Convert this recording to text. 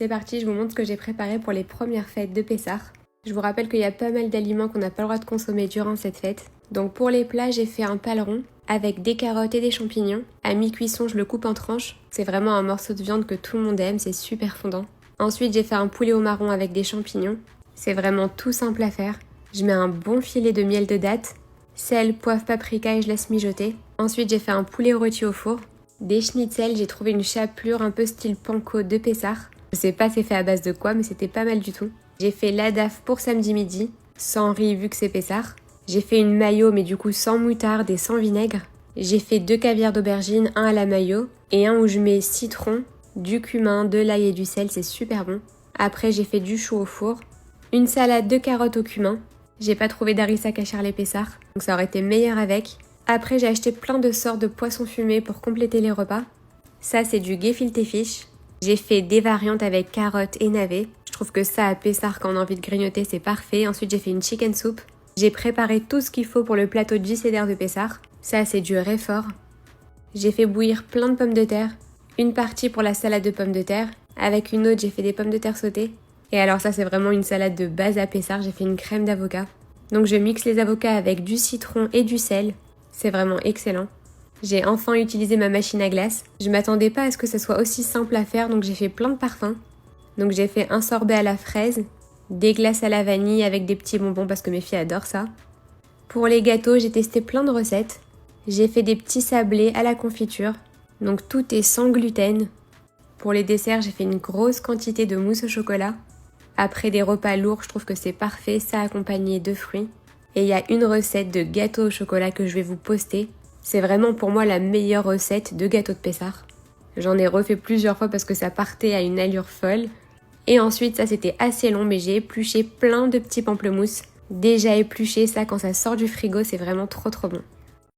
C'est parti, je vous montre ce que j'ai préparé pour les premières fêtes de Pessah. Je vous rappelle qu'il y a pas mal d'aliments qu'on n'a pas le droit de consommer durant cette fête. Donc pour les plats, j'ai fait un paleron avec des carottes et des champignons. À mi-cuisson, je le coupe en tranches. C'est vraiment un morceau de viande que tout le monde aime, c'est super fondant. Ensuite, j'ai fait un poulet au marron avec des champignons. C'est vraiment tout simple à faire. Je mets un bon filet de miel de date, sel, poivre, paprika et je laisse mijoter. Ensuite, j'ai fait un poulet rôti au four. Des schnitzels, j'ai trouvé une chapelure un peu style panko de Pessah. Je sais pas c'est fait à base de quoi, mais c'était pas mal du tout. J'ai fait l'adaf pour samedi midi, sans riz vu que c'est Pessah. J'ai fait une mayo, mais du coup sans moutarde et sans vinaigre. J'ai fait 2 caviars d'aubergine, un à la mayo, et un où je mets citron, du cumin, de l'ail et du sel, c'est super bon. Après j'ai fait du chou au four, une salade de carottes au cumin. J'ai pas trouvé d'harissa cachère les Pessah, donc ça aurait été meilleur avec. Après j'ai acheté plein de sortes de poissons fumés pour compléter les repas. Ça c'est du gefilte fish. J'ai fait des variantes avec carottes et navets. Je trouve que ça à Pessah quand on a envie de grignoter c'est parfait. Ensuite j'ai fait une chicken soup. J'ai préparé tout ce qu'il faut pour le plateau de Giseder de Pessah. Ça c'est du réfort. J'ai fait bouillir plein de pommes de terre. Une partie pour la salade de pommes de terre. Avec une autre j'ai fait des pommes de terre sautées. Et alors ça c'est vraiment une salade de base à Pessah. J'ai fait une crème d'avocat. Donc je mixe les avocats avec du citron et du sel. C'est vraiment excellent. J'ai enfin utilisé ma machine à glace. Je m'attendais pas à ce que ça soit aussi simple à faire, donc j'ai fait plein de parfums. Donc j'ai fait un sorbet à la fraise, des glaces à la vanille avec des petits bonbons parce que mes filles adorent ça. Pour les gâteaux, j'ai testé plein de recettes. J'ai fait des petits sablés à la confiture, donc tout est sans gluten. Pour les desserts, j'ai fait une grosse quantité de mousse au chocolat. Après des repas lourds, je trouve que c'est parfait, ça accompagné de fruits. Et il y a une recette de gâteau au chocolat que je vais vous poster. C'est vraiment pour moi la meilleure recette de gâteau de Pessah. J'en ai refait plusieurs fois parce que ça partait à une allure folle. Et ensuite, ça c'était assez long, mais j'ai épluché plein de petits pamplemousses. Déjà épluché, ça quand ça sort du frigo, c'est vraiment trop bon.